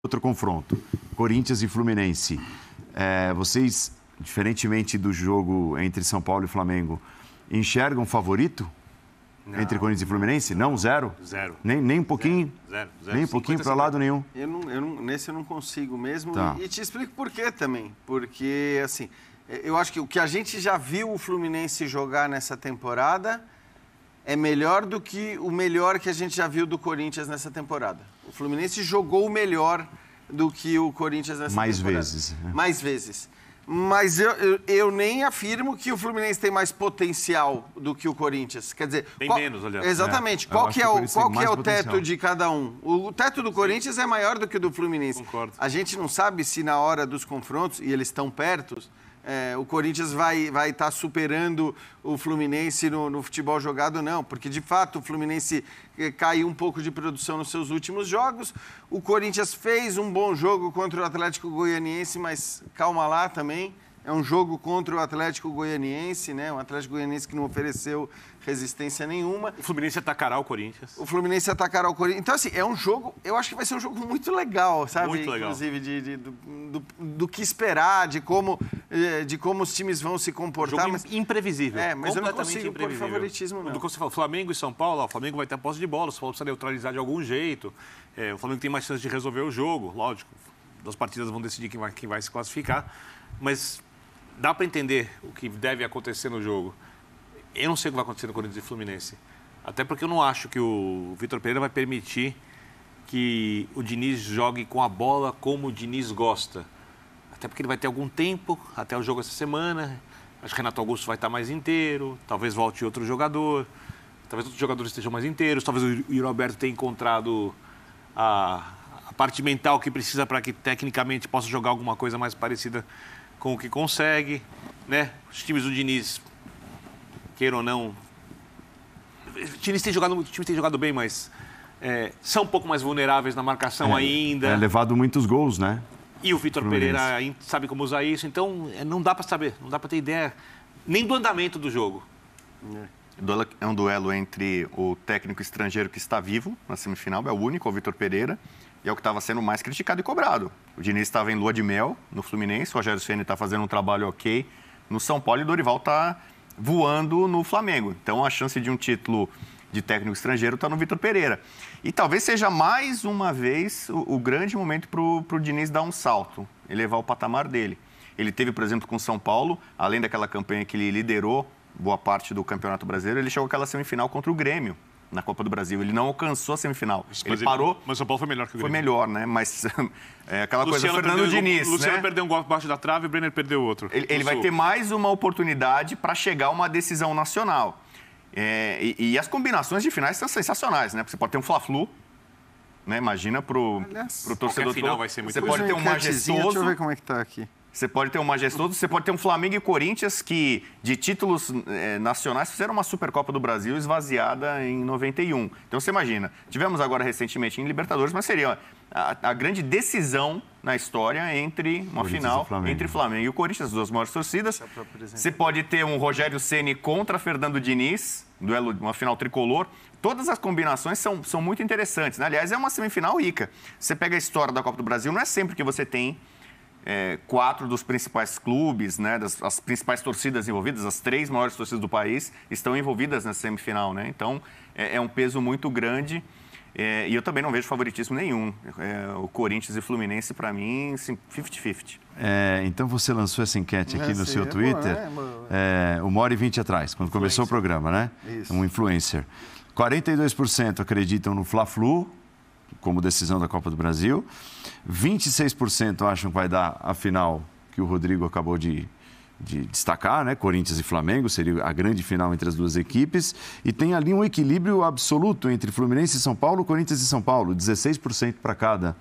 Outro confronto, Corinthians e Fluminense. Vocês, diferentemente do jogo entre São Paulo e Flamengo, enxergam favorito entre Corinthians e Fluminense? Não, zero? Zero. Nem um pouquinho? Zero. Nem um pouquinho para lado nenhum? Nesse eu não consigo mesmo. Tá. E te explico por quê também. Porque, assim, eu acho que o que a gente já viu o Fluminense jogar nessa temporada é melhor do que o melhor que a gente já viu do Corinthians nessa temporada. O Fluminense jogou o melhor do que o Corinthians nessa temporada. Mais vezes. Mas eu nem afirmo que o Fluminense tem mais potencial do que o Corinthians. Quer dizer... Tem menos, aliás. Exatamente. Qual que é o teto de cada um? O teto do Corinthians é maior do que o do Fluminense. Concordo. A gente não sabe se na hora dos confrontos, e eles estão perto... o Corinthians vai estar superando o Fluminense no futebol jogado, não. Porque, de fato, o Fluminense caiu um pouco de produção nos seus últimos jogos. O Corinthians fez um bom jogo contra o Atlético Goianiense, mas calma lá também. É um jogo contra o Atlético Goianiense, né? Um Atlético Goianiense que não ofereceu resistência nenhuma. O Fluminense atacará o Corinthians. Então, assim, é um jogo... Eu acho que vai ser um jogo muito legal, sabe? Muito legal. Inclusive, do que esperar, de como os times vão se comportar. Jogo imprevisível. Mas eu não consigo pôr favoritismo, não. Do que você fala, Flamengo e São Paulo, o Flamengo vai ter a posse de bola, o São Paulo precisa neutralizar de algum jeito. O Flamengo tem mais chance de resolver o jogo, lógico. As partidas vão decidir quem vai se classificar. Mas... dá para entender o que deve acontecer no jogo. Eu não sei o que vai acontecer no Corinthians e Fluminense. Até porque eu não acho que o Vitor Pereira vai permitir que o Diniz jogue com a bola como o Diniz gosta. Até porque ele vai ter algum tempo, até o jogo essa semana. Acho que Renato Augusto vai estar mais inteiro. Talvez volte outro jogador. Talvez outros jogadores estejam mais inteiros. Talvez o Yuri Alberto tenha encontrado a parte mental que precisa para que tecnicamente possa jogar alguma coisa mais parecida com o que consegue, né? Os times do Diniz, queira ou não... O time tem jogado bem, mas são um pouco mais vulneráveis na marcação ainda. Levado muitos gols, né? E o Vitor Pereira sabe como usar isso. Então, não dá para saber, não dá para ter ideia nem do andamento do jogo. É um duelo entre o técnico estrangeiro que está vivo na semifinal, é o único, o Vitor Pereira, e é o que estava sendo mais criticado e cobrado. O Diniz estava em lua de mel no Fluminense, o Rogério Ceni está fazendo um trabalho ok no São Paulo e o Dorival está voando no Flamengo. Então, a chance de um título de técnico estrangeiro está no Vitor Pereira. E talvez seja mais uma vez o grande momento para o Diniz dar um salto, elevar o patamar dele. Ele teve, por exemplo, com o São Paulo, além daquela campanha que ele liderou boa parte do Campeonato Brasileiro, ele chegou àquela semifinal contra o Grêmio na Copa do Brasil. Ele não alcançou a semifinal. Ele parou... Mas o São Paulo foi melhor que o Grêmio. Foi melhor, né? Mas aquela coisa do Fernando Diniz, Luciano perdeu um golpe abaixo da trave e o Brenner perdeu outro. Ele vai ter mais uma oportunidade para chegar a uma decisão nacional. E as combinações de finais são sensacionais, né? Porque você pode ter um Fla-Flu, né? Imagina pro torcedor final vai ser muito Você pode ter um majestoso... Deixa eu ver como é que tá aqui. Você pode ter um majestoso, você pode ter um Flamengo e Corinthians que, de títulos nacionais, fizeram uma Supercopa do Brasil esvaziada em 91. Então, você imagina, tivemos agora recentemente em Libertadores, mas seria a grande decisão na história entre uma final entre Flamengo e o Corinthians, as duas maiores torcidas. Você pode ter um Rogério Ceni contra Fernando Diniz, duelo, uma final tricolor. Todas as combinações são muito interessantes, né? Aliás, é uma semifinal rica. Você pega a história da Copa do Brasil, não é sempre que você tem... 4 dos principais clubes, né, as principais torcidas envolvidas, as 3 maiores torcidas do país estão envolvidas nessa semifinal, né? Então, é um peso muito grande e eu também não vejo favoritismo nenhum. O Corinthians e Fluminense, para mim, 50-50. Então, você lançou essa enquete aqui no seu Twitter, 1h20 atrás, quando começou o programa, né? Isso. Um influencer. 42% acreditam no Fla-Flu como decisão da Copa do Brasil. 26% acham que vai dar a final que o Rodrigo acabou de destacar, né? Corinthians e Flamengo, seria a grande final entre as duas equipes. E tem ali um equilíbrio absoluto entre Fluminense e São Paulo, Corinthians e São Paulo, 16% para cada.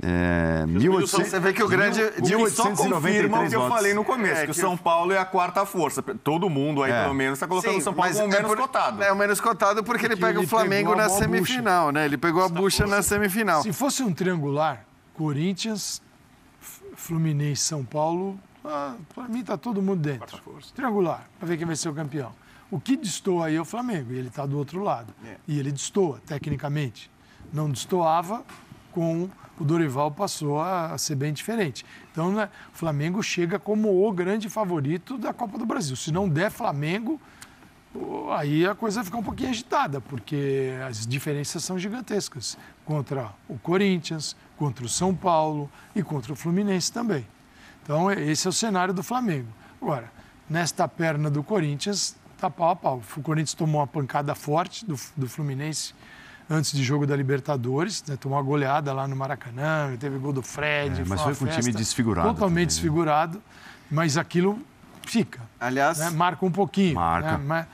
1.800, você vê que o grande... Só confirma o que eu falei no começo, que o São Paulo é a quarta força. Todo mundo aí, pelo menos, está colocando o São Paulo como o menos cotado. É o menos cotado porque ele pega o Flamengo na semifinal, né? Ele pegou a bucha na semifinal. Se fosse um triangular, Corinthians, Fluminense, São Paulo, para mim está todo mundo dentro. Triangular, para ver quem vai ser o campeão. O que destoa aí é o Flamengo, e ele está do outro lado. E ele destoa, tecnicamente. Não destoava com o Dorival passou a ser bem diferente. Então, né, o Flamengo chega como o grande favorito da Copa do Brasil. Se não der Flamengo, aí a coisa vai ficar um pouquinho agitada, porque as diferenças são gigantescas contra o Corinthians, contra o São Paulo e contra o Fluminense também. Então, esse é o cenário do Flamengo. Agora, nesta perna do Corinthians, tá pau a pau. O Corinthians tomou uma pancada forte do Fluminense antes de jogo da Libertadores, né? Tomou uma goleada lá no Maracanã, teve gol do Fred. Mas foi com um time desfigurado. Totalmente desfigurado, mas aquilo fica. Aliás, né? Marca um pouquinho. Marca. Né?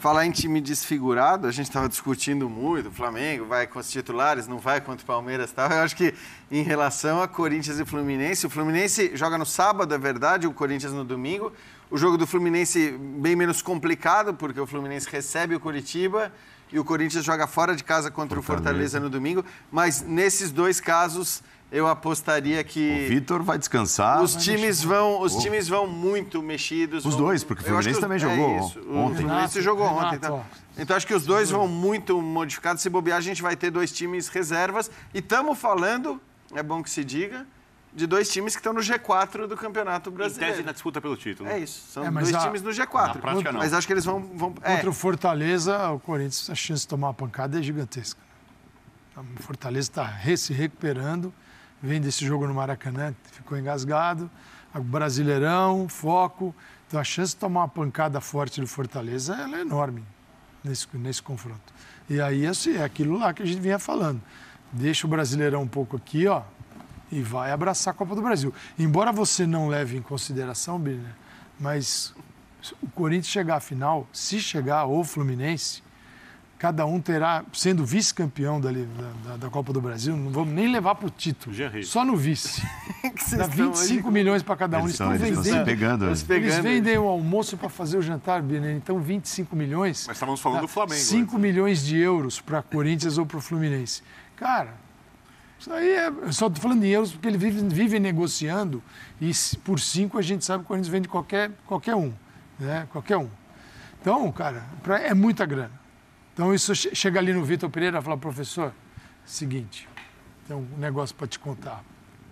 falar em time desfigurado, a gente estava discutindo muito, o Flamengo vai com os titulares, não vai contra o Palmeiras e tal. Eu acho que em relação a Corinthians e Fluminense, o Fluminense joga no sábado, é verdade, o Corinthians no domingo. O jogo do Fluminense bem menos complicado, porque o Fluminense recebe o Coritiba e o Corinthians joga fora de casa contra o Fortaleza no domingo. Mas nesses dois casos, eu apostaria que... O Vitor vai descansar. Os times vão muito mexidos. Os dois, porque o Fluminense também jogou ontem. O Fluminense jogou ontem. Então acho que os dois vão muito modificados. Se bobear, a gente vai ter dois times reservas. E estamos falando, é bom que se diga, de dois times que estão no G4 do Campeonato Brasileiro. Em tese na disputa pelo título. É isso. São dois times no G4. Na prática, não. Mas acho que eles vão... Contra o Fortaleza, o Corinthians, a chance de tomar uma pancada é gigantesca. O Fortaleza está se recuperando, vem desse jogo no Maracanã, ficou engasgado, o Brasileirão, foco. Então a chance de tomar uma pancada forte do Fortaleza ela é enorme nesse confronto. E aí assim, é aquilo lá que a gente vinha falando. Deixa o Brasileirão um pouco aqui, ó, e vai abraçar a Copa do Brasil. Embora você não leve em consideração, Birner, mas o Corinthians chegar à final, se chegar, ou o Fluminense, cada um terá, sendo vice-campeão da Copa do Brasil, não vamos nem levar para o título, só no vice. Dá 25 milhões para cada um. Eles estão se pegando. Eles vendem o almoço para fazer o jantar, Birner, então 25 milhões. Mas estávamos falando do Flamengo. 5 milhões de euros para Corinthians ou para o Fluminense. Cara, isso aí eu só estou falando em euros porque ele vive negociando e por 5 a gente sabe que o Corinthians vende qualquer um, né? Qualquer um. Então, cara, é muita grana. Então, isso chega ali no Vitor Pereira e fala, professor, seguinte, tem um negócio para te contar.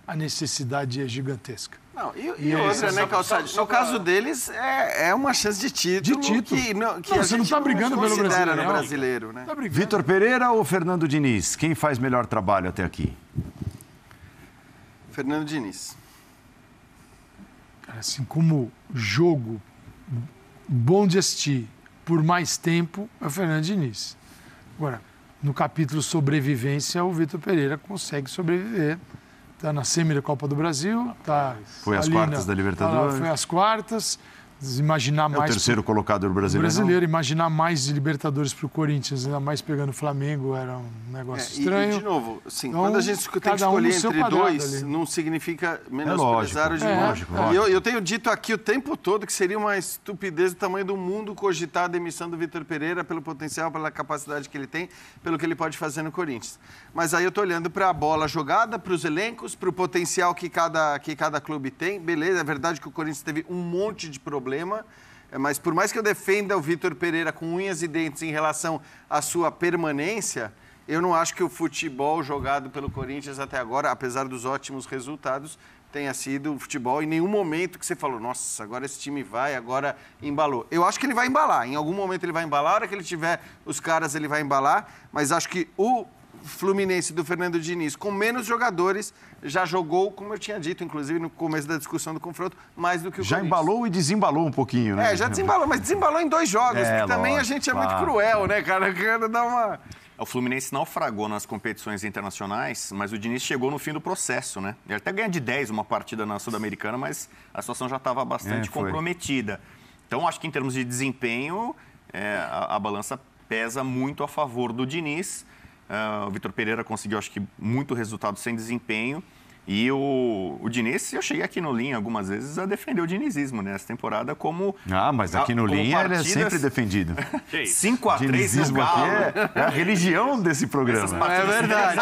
A necessidade é gigantesca. Não, e outra, né, Calçade? No caso deles, é uma chance de título. Que você não está brigando pelo brasileiro, né? Vitor Pereira ou Fernando Diniz? Quem faz melhor trabalho até aqui? Fernando Diniz. Assim como jogo bom de assistir por mais tempo, é o Fernando Diniz. Agora, no capítulo sobrevivência, o Vitor Pereira consegue sobreviver. Está na semi da Copa do Brasil. Foi às quartas da Libertadores. Foi às quartas. Imaginar mais. O terceiro colocado do brasileiro. Imaginar mais de Libertadores para o Corinthians, ainda mais pegando o Flamengo, era um negócio estranho. E, de novo, assim, então, quando a gente tem que escolher entre dois, não significa menosprezar o de lógico. E eu tenho dito aqui o tempo todo que seria uma estupidez do tamanho do mundo cogitar a demissão do Vitor Pereira pelo potencial, pela capacidade que ele tem, pelo que ele pode fazer no Corinthians. Mas aí eu estou olhando para a bola jogada, para os elencos, para o potencial que cada clube tem. Beleza, é verdade que o Corinthians teve um monte de problema, mas por mais que eu defenda o Vitor Pereira com unhas e dentes em relação à sua permanência, eu não acho que o futebol jogado pelo Corinthians até agora, apesar dos ótimos resultados, tenha sido o futebol em nenhum momento que você falou, nossa, agora esse time vai, agora embalou. Eu acho que ele vai embalar, em algum momento ele vai embalar, a hora que ele tiver os caras ele vai embalar, mas acho que o Fluminense do Fernando Diniz, com menos jogadores, já jogou, como eu tinha dito, inclusive no começo da discussão do confronto, mais do que o Já Corinthians. Embalou e desembalou um pouquinho, né? Já desembalou, mas desembalou em 2 jogos, que também a gente é muito cruel, né, cara? Quero dar uma... O Fluminense naufragou nas competições internacionais, mas o Diniz chegou no fim do processo, né? Ele até ganha de 10 uma partida na Sul-Americana, mas a situação já estava bastante comprometida. Então, acho que em termos de desempenho, a balança pesa muito a favor do Diniz. O Vitor Pereira conseguiu, acho que, muito resultado sem desempenho. E o Diniz, eu cheguei aqui no Linha algumas vezes a defender o dinizismo nessa temporada como... mas aqui no Linha ele é sempre defendido. 5-3 no Galo. É a religião desse programa. É verdade.